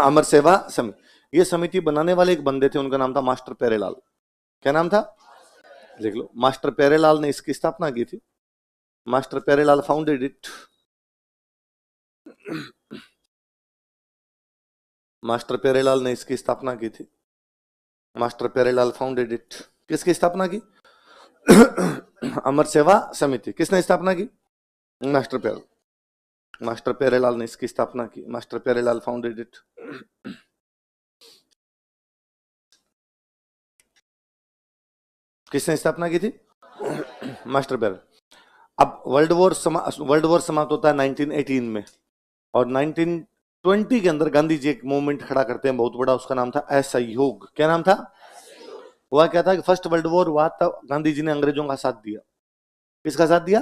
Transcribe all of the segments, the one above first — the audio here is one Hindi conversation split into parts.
अमर सेवा समिति। ये समिति बनाने वाले एक बंदे थे, उनका नाम था मास्टर प्यारेलाल। क्या नाम था? लिख लो। मास्टर प्यारेलाल ने इसकी स्थापना की थी। Master Pyarelal founded it. Master Pyarelal ने इसकी स्थापना की थी। Master Pyarelal founded it. किसकी स्थापना की? अमर सेवा समिति। किसने स्थापना की? मास्टर प्यारेलाल। मास्टर प्यारेलाल ने इसकी स्थापना की। Master Pyarelal founded it. किसने स्थापना की थी? मास्टर प्यारेलाल। अब वर्ल्ड वॉर समाप्त होता है 1918 में, और 1920 के अंदर गांधी जी एक मूवमेंट खड़ा करते हैं बहुत बड़ा, उसका नाम था असहयोग। क्या नाम था? हुआ क्या था कि फर्स्ट वर्ल्ड वॉर हुआ तब गांधी जी ने अंग्रेजों का साथ दिया। किसका साथ दिया?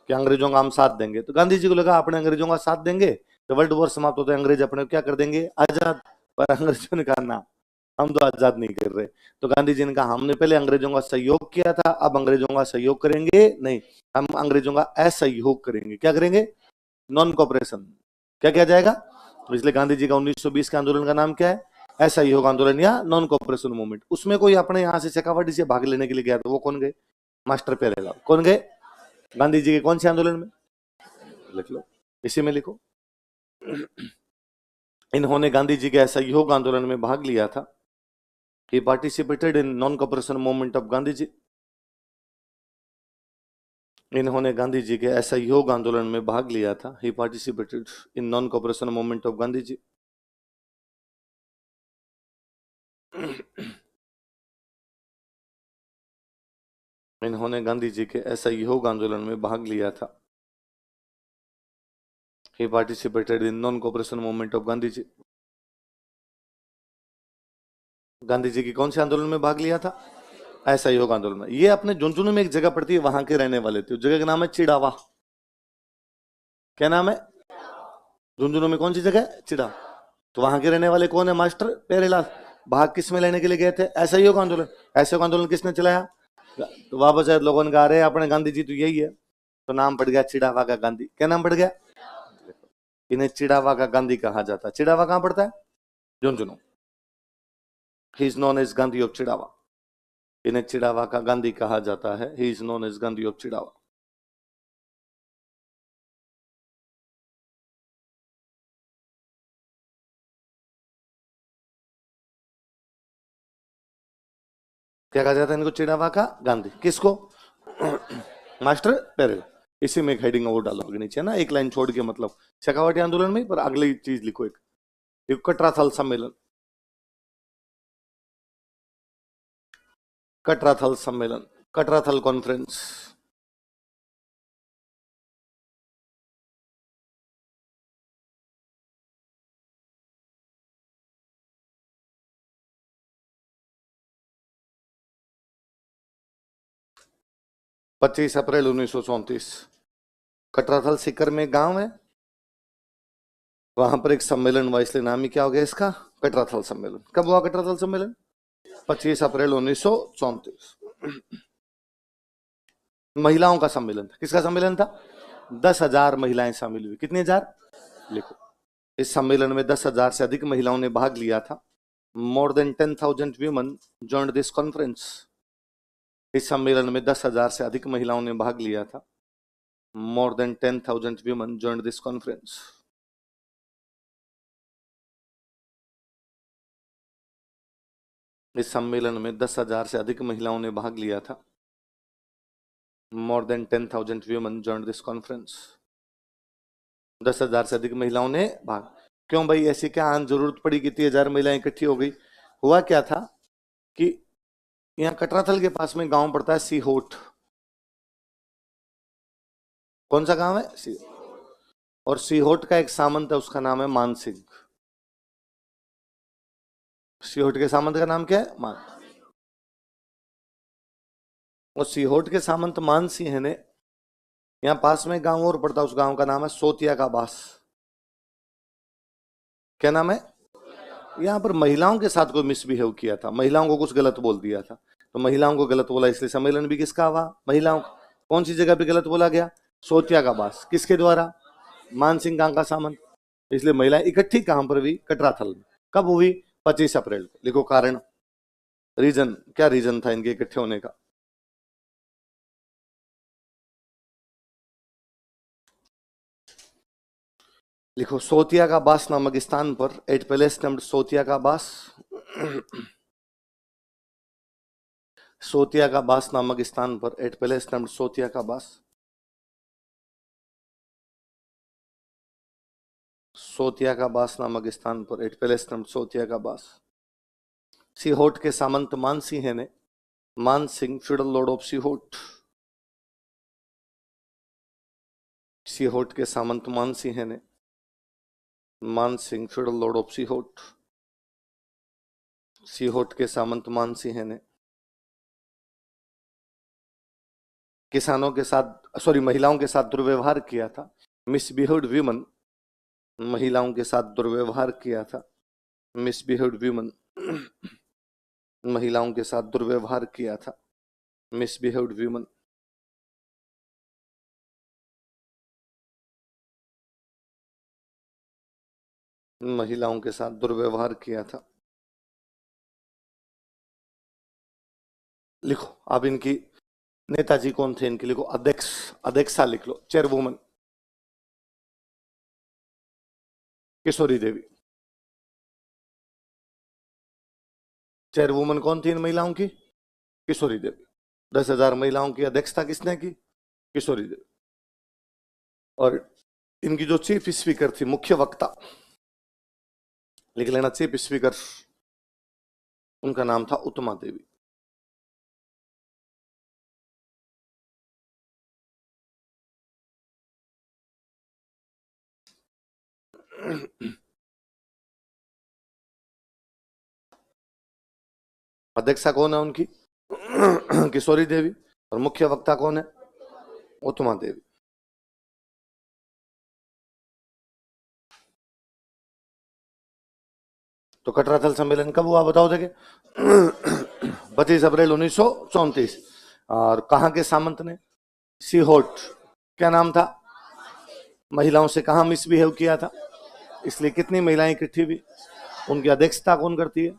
कि अंग्रेजों का हम साथ देंगे। तो गांधी जी को लगा अपने अंग्रेजों का साथ देंगे तो वर्ल्ड वॉर समाप्त होते हैं, अंग्रेज अपने क्या कर देंगे? आजाद। पर अंग्रेजों ने कहा ना, हम तो आजाद नहीं कर रहे। तो गांधी जी ने कहा हमने पहले अंग्रेजों का सहयोग किया था, अब अंग्रेजों का सहयोग करेंगे नहीं, हम अंग्रेजों का असहयोग करेंगे। क्या करेंगे? Non cooperation. क्या किया जाएगा? इसलिए गांधी जी का 1920 के आंदोलन का नाम क्या है? असहयोग आंदोलन या नॉन कोऑपरेशन मूवमेंट। उसमें कोई अपने यहाँ से शेखावाटी से भाग लेने के लिए गया था, वो कौन गए? मास्टर प्यारेलाल। कौन गए? गांधी जी के कौन से आंदोलन में? लिख लो, इसी में लिखो। इन्होंने गांधी जी के असहयोग आंदोलन में भाग लिया था। He participated in non-cooperation movement of Gandhi ji. इन्होंने गांधी जी के असहयोग आंदोलन में भाग लिया था। He participated in non-cooperation movement of Gandhi ji. इन्होंने गांधी जी के असहयोग आंदोलन में भाग लिया था। He participated in non-cooperation movement of Gandhi ji. Gandhi ji की कौन से आंदोलन में भाग लिया था? असहयोग आंदोलन में। ये अपने झुंझुनू में एक जगह पड़ती है, वहां के रहने वाले थे। उस जगह का नाम है चिड़ावा। क्या नाम है? झुंझुनू में कौन सी जगह? चिड़ा। तो वहां के रहने वाले कौन है? मास्टर प्यारेलाल। भाग किस में लेने के लिए गए थे? असहयोग आंदोलन। असहयोग आंदोलन किसने चलाया? तो वापस लोगों ने कहा रहे अपने गांधी जी तो यही है, तो नाम पड़ गया चिड़ावा का गांधी। क्या नाम पड़ गया? इन्हें चिड़ावा का गांधी कहा जाता है। चिड़ावा कहां पड़ता है? Jhunjhunu. He is known as Gandhi of Chirawa. इन्हें चिड़ावा का गांधी कहा जाता है। He is known as Gandhi of Chirawa. क्या कहा जाता है इनको? चिड़ावा का गांधी। किसको? मास्टर प्यारेलाल। इसी में एक हेडिंग और डालोगे नीचे ना, एक लाइन छोड़ के, मतलब शेखावाटी आंदोलन में, पर अगली चीज लिखो एक कटराथल सम्मेलन। कटराथल सम्मेलन, कटराथल कॉन्फ्रेंस। पच्चीस अप्रैल 1934। कटराथल सीकर में गांव है, वहां पर एक सम्मेलन हुआ, इसलिए नाम ही क्या हो गया इसका? कटराथल सम्मेलन। कब हुआ कटराथल सम्मेलन? 25 अप्रैल 1934। महिलाओं का सम्मेलन था। किसका सम्मेलन था? 10,000 महिलाएं शामिल हुई। कितने हजार? लिखो। इस सम्मेलन में 10,000 से अधिक महिलाओं ने भाग लिया था। More than 10,000 women joined this conference. इस सम्मेलन में 10,000 से अधिक महिलाओं ने भाग लिया था। More than 10,000 women joined this conference. इस सम्मेलन में 10,000 से अधिक महिलाओं ने भाग लिया था। More than 10,000 women joined this conference. 10,000 से अधिक महिलाओं ने भाग। क्यों भाई, ऐसी क्या आन जरूरत पड़ी कि 30,000 महिलाएं इकट्ठी हो गई? हुआ क्या था कि यहाँ कटराथल के पास में गांव पड़ता है सीहोट। कौन सा गांव है? और सीहोट का एक सामंत है, उसका नाम है मानसिंह। सीहोट के सामंत का नाम क्या है? मान। और सीहोट के सामंत मान सिंह ने, यहाँ पास में गांव और पड़ता है, उस गांव का नाम है सोतिया का बास। क्या नाम है? यहाँ पर महिलाओं के साथ कोई मिसबिहेव किया था, महिलाओं को कुछ गलत बोल दिया था, तो महिलाओं को गलत बोला, इसलिए सम्मेलन भी किसका हुआ? महिलाओं का। कौन सी जगह पे गलत बोला गया? सोतिया का बास। किसके द्वारा? मान सिंह गांव का सामंत। इसलिए महिलाएं इकट्ठी कहां पर हुई? कटराथल में। कब हुई? 25 अप्रैल को। लिखो कारण, रीजन, क्या रीजन था इनके इकट्ठे होने का? लिखो, सोतिया का बास नामक स्थान पर एट पैलेस नेम्ड सोतिया का बास सोतिया का बास नामक स्थान पर एट पैलेस नेम्ड सोतिया का बास, सोतिया का बास नामक स्थान पर एट पैलेस नेम्ड सोतिया का बास, सीहोट के सामंत मान सिंह ने, मान सिंह फ्यूडल लॉर्ड ऑफ सीहोट, सीहोट के सामंत मान सिंह ने, मान सिंह फ्यूडल लॉर्ड ऑफ सीहोट, सीहोट के सामंत मान सिंह ने किसानों के साथ, सॉरी, महिलाओं के साथ दुर्व्यवहार किया था। मिसबिहेव्ड वीमन, महिलाओं के साथ दुर्व्यवहार किया था। मिसबिहेव्ड वीमन, महिलाओं के साथ दुर्व्यवहार किया था। मिसबिहेव्ड वीमन, महिलाओं के साथ दुर्व्यवहार किया था। लिखो अब इनकी नेताजी कौन थे इनके, लिखो अध्यक्ष, अध्यक्षा लिख लो, चेयरवुमन किशोरी देवी। चेयरवुमन कौन थी इन महिलाओं की? किशोरी देवी। 10,000 महिलाओं की अध्यक्षता किसने की? किशोरी देवी। और इनकी जो चीफ स्पीकर थी, मुख्य वक्ता, लिख लेना चीफ स्पीकर, उनका नाम था उत्तमा देवी। अध्यक्षा कौन है उनकी? किशोरी देवी। और मुख्य वक्ता कौन है? उत्तमा देवी। तो कटरा थल सम्मेलन कब हुआ बताओ देखे? 25 अप्रैल 1934। और कहां के सामंत ने? सीहोट। क्या नाम था? महिलाओं से कहां मिसबिहेव किया था, इसलिए कितनी महिलाएं इकट्ठी हुई? उनकी अध्यक्षता कौन करती है?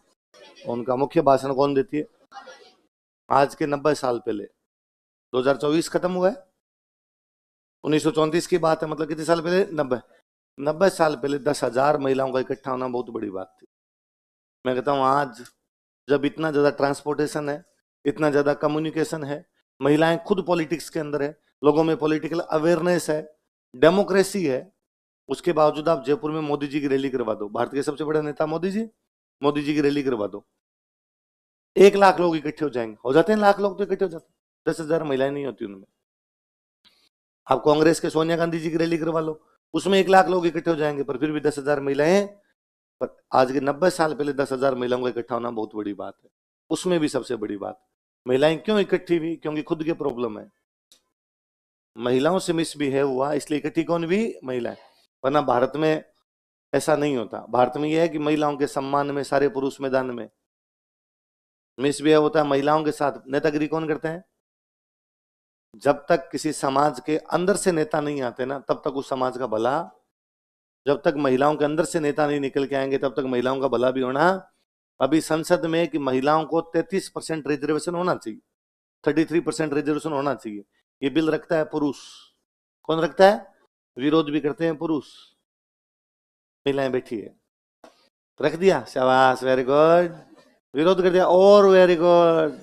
उनका मुख्य भाषण कौन देती है? आज के 90 साल पहले, 2024 खत्म हुआ है, 1934 की बात है, मतलब कितने साल पहले? 90 साल पहले 10,000 महिलाओं का इकट्ठा होना बहुत बड़ी बात थी। मैं कहता हूँ आज जब इतना ज्यादा ट्रांसपोर्टेशन है, इतना ज्यादा कम्युनिकेशन है, महिलाएं खुद पॉलिटिक्स के अंदर है, लोगों में पॉलिटिकल अवेयरनेस है, डेमोक्रेसी है, उसके बावजूद आप जयपुर में मोदी जी की रैली करवा दो, भारत के सबसे बड़े नेता मोदी जी की रैली करवा दो, 1 लाख लोग इकट्ठे हो जाएंगे, हो जाते हैं लाख लोग तो इकट्ठे हो जाते हैं, 10,000 महिलाएं नहीं होती उनमें। आप कांग्रेस के सोनिया गांधी जी की रैली करवा लो, उसमें 1 लाख लोग इकट्ठे हो जाएंगे, पर फिर भी 10,000 महिलाएं। पर आज के 90 साल पहले 10,000 महिलाओं का इकट्ठा होना बहुत बड़ी बात है। उसमें भी सबसे बड़ी बात, महिलाएं क्यों इकट्ठी हुई? क्योंकि खुद के प्रॉब्लम है, महिलाओं से मिसबिहेव हुआ, इसलिए इकट्ठी कौन भी? महिलाएं। वरना भारत में ऐसा नहीं होता। भारत में यह है कि महिलाओं के सम्मान में सारे पुरुष मैदान में, मिसबिहेव होता है महिलाओं के साथ। नेतागिरी कौन करते हैं? जब तक किसी समाज के अंदर से नेता नहीं आते ना, तब तक उस समाज का भला, जब तक महिलाओं के अंदर से नेता नहीं निकल के आएंगे तब तक महिलाओं का भला भी होना। अभी संसद में कि महिलाओं को 33% रिजर्वेशन होना चाहिए, 33% रिजर्वेशन होना चाहिए, ये बिल रखता है पुरुष। कौन रखता है? विरोध भी करते हैं पुरुष, महिलाएं बैठी है, रख दिया, शाबाश, वेरी गुड। विरोध कर दिया, और वेरी गुड,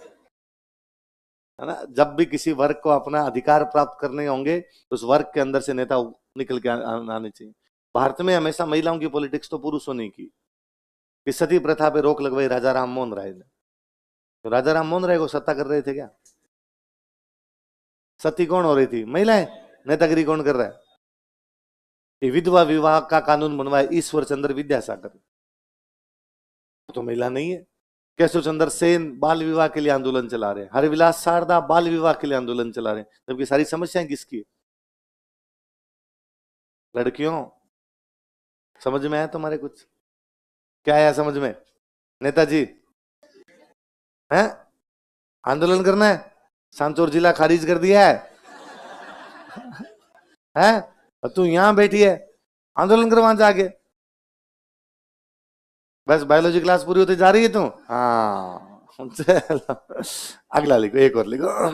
है ना। जब भी किसी वर्ग को अपना अधिकार प्राप्त करने होंगे तो उस वर्ग के अंदर से नेता निकल के आने चाहिए। भारत में हमेशा महिलाओं की पॉलिटिक्स तो पुरुषों ने की। कि सती प्रथा पे रोक लगवाई राजा राम मोहन राय ने, तो राजा राम मोहन राय को सत्ता कर रहे थे क्या? सती कौन हो रही थी? महिलाएं। नेतागिरी कौन कर रहा है? कि विधवा विवाह का कानून बनवाया ईश्वर चंद्र विद्यासागर, तो महिला नहीं है। केशव चंद्र सेन बाल विवाह के लिए आंदोलन चला रहे हैं, हरविलास शारदा बाल विवाह के लिए आंदोलन चला रहे हैं, जबकि सारी समस्याएं किसकी है? लड़कियों। समझ में आया तुम्हारे कुछ? क्या आया समझ में? नेताजी है, आंदोलन करना है, सांचौर जिला खारिज कर दिया है? और तू यहां बैठी है, आंदोलन कर वहां जाके। बस बायोलॉजी क्लास पूरी होती जा रही है तू। हाँ चलो, अगला लिखो, एक और लिखो।